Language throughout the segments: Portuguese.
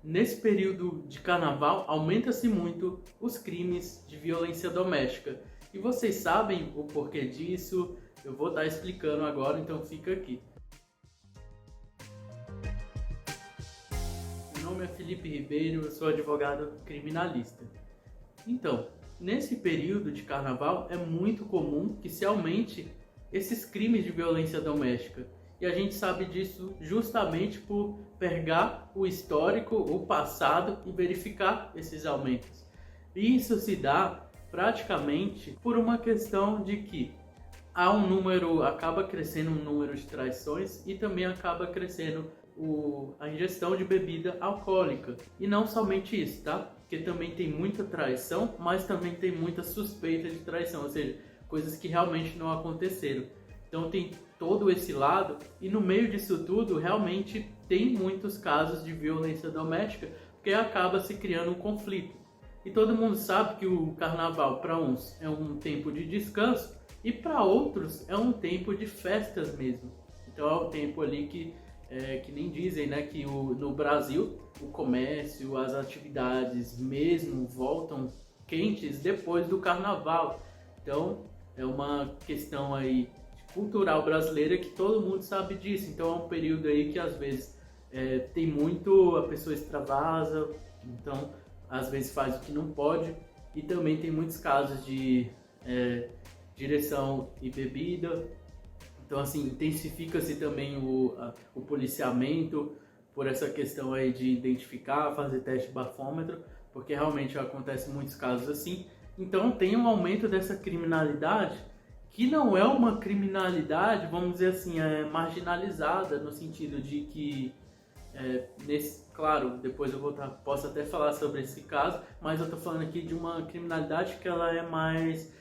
nesse período de carnaval aumenta-se muito os crimes de violência doméstica. E vocês sabem o porquê disso? Eu vou estar explicando agora, então fica aqui. Meu nome é Felipe Ribeiro, eu sou advogado criminalista. Então, nesse período de carnaval é muito comum que se aumente esses crimes de violência doméstica. E a gente sabe disso justamente por pegar o histórico, o passado e verificar esses aumentos. E isso se dá praticamente por uma questão de que acaba crescendo um número de traições e também acaba crescendo a ingestão de bebida alcoólica. E não somente isso, tá? Porque também tem muita traição, mas também tem muita suspeita de traição, ou seja, coisas que realmente não aconteceram. Então tem todo esse lado, e no meio disso tudo realmente tem muitos casos de violência doméstica, porque acaba se criando um conflito. E todo mundo sabe que o carnaval para uns é um tempo de descanso e para outros é um tempo de festas mesmo. Então é o tempo ali que nem dizem, né, que no Brasil o comércio, as atividades mesmo voltam quentes depois do carnaval. Então é uma questão aí cultural brasileira que todo mundo sabe disso. Então é um período aí que às vezes tem muito, a pessoa extravasa, então às vezes faz o que não pode, e também tem muitos casos de direção e bebida. Então assim, intensifica-se também o policiamento por essa questão aí de identificar, fazer teste de bafômetro, porque realmente acontece muitos casos assim. Então tem um aumento dessa criminalidade, que não é uma criminalidade, vamos dizer assim, marginalizada, no sentido de que, claro, depois eu posso até falar sobre esse caso, mas eu estou falando aqui de uma criminalidade que ela é mais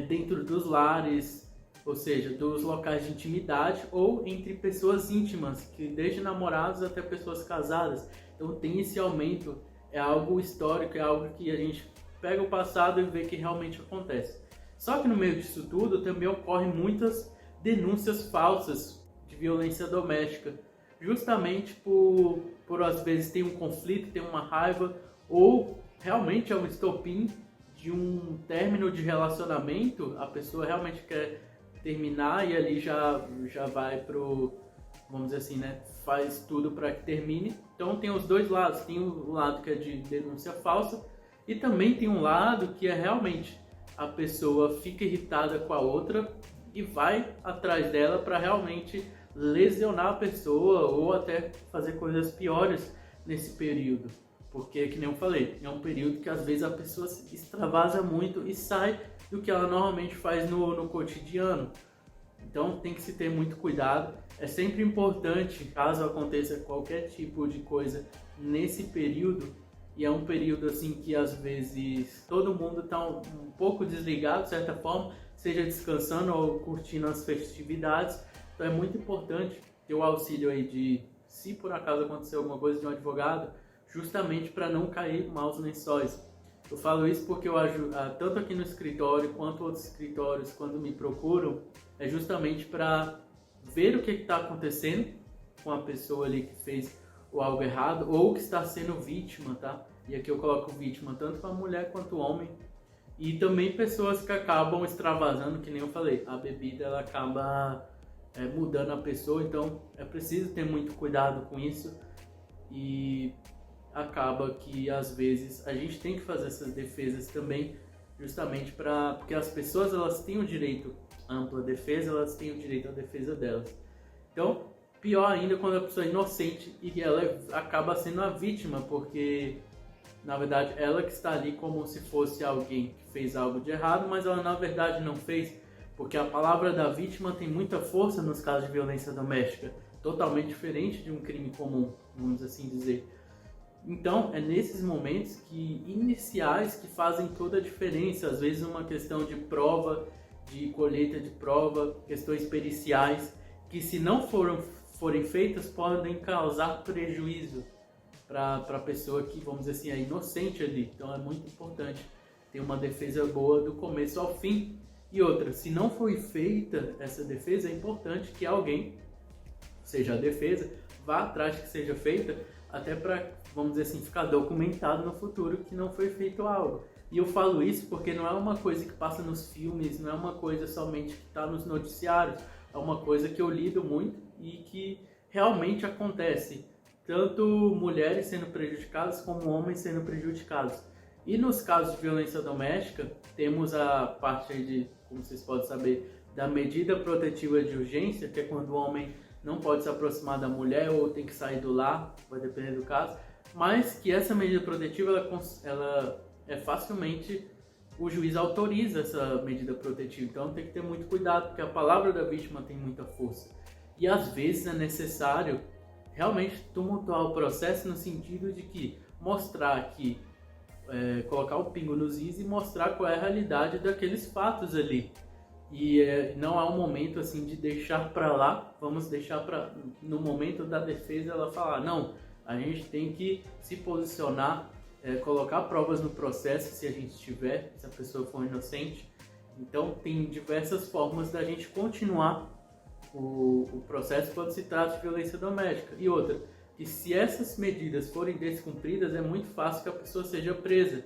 dentro dos lares, ou seja, dos locais de intimidade ou entre pessoas íntimas, que desde namorados até pessoas casadas. Então tem esse aumento, é algo histórico, é algo que a gente pega o passado e vê que realmente acontece. Só que no meio disso tudo também ocorrem muitas denúncias falsas de violência doméstica, justamente por às vezes tem um conflito, tem uma raiva, ou realmente é um estopim de um término de relacionamento, a pessoa realmente quer terminar e ali já vai vamos dizer assim, né, faz tudo para que termine. Então tem os dois lados, tem o lado que é de denúncia falsa e também tem um lado que é realmente a pessoa fica irritada com a outra e vai atrás dela para realmente lesionar a pessoa ou até fazer coisas piores nesse período. Porque, que nem eu falei, é um período que às vezes a pessoa se extravasa muito e sai do que ela normalmente faz no cotidiano. Então tem que se ter muito cuidado. É sempre importante, caso aconteça qualquer tipo de coisa nesse período, e é um período assim que às vezes todo mundo está um pouco desligado, de certa forma, seja descansando ou curtindo as festividades. Então é muito importante ter o auxílio aí de, se por acaso acontecer alguma coisa, de um advogado, justamente para não cair maus lençóis. Eu falo isso porque eu ajudo, tanto aqui no escritório quanto outros escritórios, quando me procuram, é justamente para ver o que está acontecendo com a pessoa ali que fez o algo errado ou que está sendo vítima, tá? E aqui eu coloco vítima tanto para mulher quanto homem. E também pessoas que acabam extravasando, que nem eu falei, a bebida ela acaba mudando a pessoa, então é preciso ter muito cuidado com isso. E acaba que às vezes a gente tem que fazer essas defesas também, justamente porque as pessoas elas têm o direito à ampla defesa, elas têm o direito à defesa delas. Então, pior ainda quando a pessoa é inocente e ela acaba sendo a vítima, porque na verdade ela que está ali como se fosse alguém que fez algo de errado, mas ela na verdade não fez, porque a palavra da vítima tem muita força nos casos de violência doméstica, totalmente diferente de um crime comum, vamos assim dizer. Então, é nesses momentos iniciais que fazem toda a diferença. Às vezes uma questão de prova, de colheita de prova, questões periciais, que se não forem feitas, podem causar prejuízo para a pessoa que, vamos dizer assim, é inocente ali. Então é muito importante ter uma defesa boa do começo ao fim. E outra, se não foi feita essa defesa, é importante que alguém, seja a defesa, vá atrás que seja feita, até para vamos dizer assim, ficar documentado no futuro que não foi feito algo. E eu falo isso porque não é uma coisa que passa nos filmes, não é uma coisa somente que está nos noticiários, é uma coisa que eu lido muito e que realmente acontece. Tanto mulheres sendo prejudicadas como homens sendo prejudicados. E nos casos de violência doméstica, temos a parte aí de, como vocês podem saber, da medida protetiva de urgência, que é quando o homem não pode se aproximar da mulher ou tem que sair do lar, vai depender do caso, mas que essa medida protetiva, ela é facilmente, o juiz autoriza essa medida protetiva, então tem que ter muito cuidado, porque a palavra da vítima tem muita força. E às vezes é necessário realmente tumultuar o processo no sentido de que mostrar que, colocar o pingo nos is e mostrar qual é a realidade daqueles fatos ali. E não há um momento assim de deixar para lá, vamos deixar para no momento da defesa ela falar, não, a gente tem que se posicionar, colocar provas no processo se a gente tiver, se a pessoa for inocente. Então tem diversas formas da gente continuar o processo quando se trata de violência doméstica. E outra, que se essas medidas forem descumpridas, é muito fácil que a pessoa seja presa.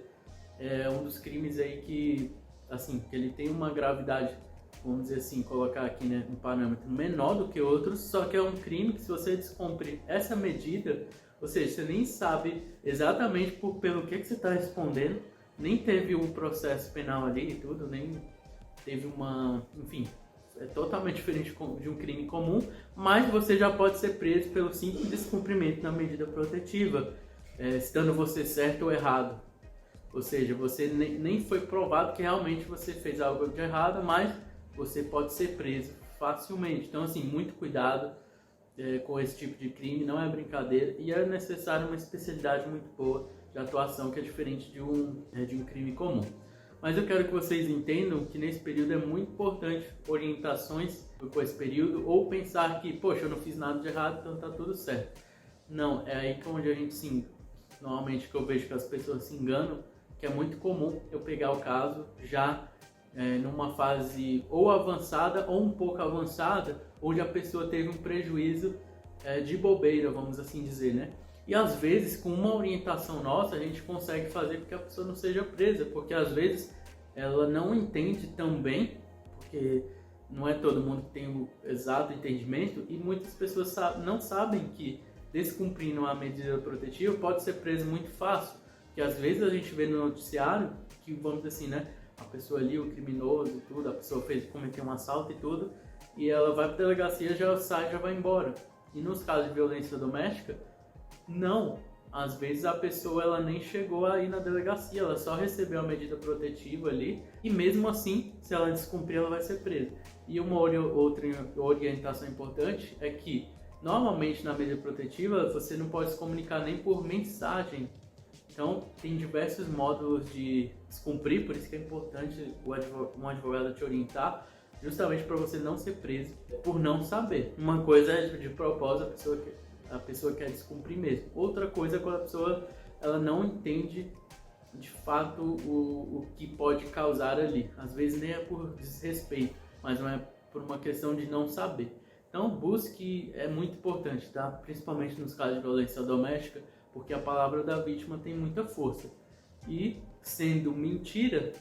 É um dos crimes aí que, assim, que ele tem uma gravidade, vamos dizer assim, colocar aqui, né, um parâmetro menor do que outros, só que é um crime que se você descumprir essa medida, ou seja, você nem sabe exatamente pelo que você está respondendo, nem teve um processo penal ali e tudo, nem teve enfim, é totalmente diferente de um crime comum, mas você já pode ser preso pelo simples descumprimento da medida protetiva, estando você certo ou errado. Ou seja, você nem foi provado que realmente você fez algo de errado, mas você pode ser preso facilmente. Então, assim, muito cuidado com esse tipo de crime, não é brincadeira, e é necessário uma especialidade muito boa de atuação, que é diferente de um crime comum. Mas eu quero que vocês entendam que nesse período é muito importante orientações com esse período, ou pensar que, poxa, eu não fiz nada de errado, então tá tudo certo. Não, é aí que onde a gente normalmente que eu vejo que as pessoas se enganam, que é muito comum eu pegar o caso já numa fase ou avançada ou um pouco avançada, onde a pessoa teve um prejuízo de bobeira, vamos assim dizer, né? E às vezes, com uma orientação nossa, a gente consegue fazer com que a pessoa não seja presa, porque às vezes ela não entende tão bem, porque não é todo mundo que tem o exato entendimento, e muitas pessoas não sabem que descumprindo a medida protetiva pode ser preso muito fácil, porque às vezes a gente vê no noticiário que, vamos dizer assim, né, a pessoa ali, o criminoso e tudo, a pessoa cometeu um assalto e tudo, e ela vai para a delegacia, já sai, já vai embora. E nos casos de violência doméstica, não, às vezes a pessoa ela nem chegou aí na delegacia, ela só recebeu a medida protetiva ali, e mesmo assim, se ela descumprir, ela vai ser presa. E uma outra orientação importante é que, normalmente na medida protetiva, você não pode se comunicar nem por mensagem. Então, tem diversos módulos de descumprir, por isso que é importante um advogado te orientar, justamente para você não ser preso por não saber. Uma coisa é de propósito, a pessoa quer descumprir mesmo. Outra coisa é quando a pessoa ela não entende de fato o que pode causar ali. Às vezes nem é por desrespeito, mas não é por uma questão de não saber. Então busque, é muito importante, tá? Principalmente nos casos de violência doméstica, porque a palavra da vítima tem muita força. E sendo mentira,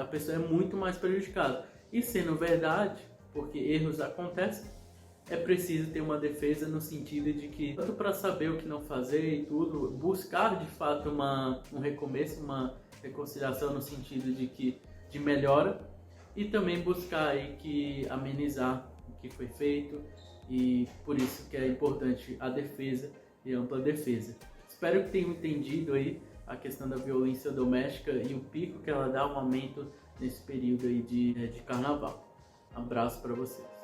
a pessoa é muito mais prejudicada. E sendo verdade, porque erros acontecem, é preciso ter uma defesa no sentido de que, tanto para saber o que não fazer e tudo, buscar de fato um recomeço, uma reconciliação no sentido de melhora, e também buscar aí que amenizar o que foi feito, e por isso que é importante a defesa e a ampla defesa. Espero que tenham entendido aí a questão da violência doméstica e o pico que ela dá, um aumento nesse período aí de carnaval. Abraço para vocês.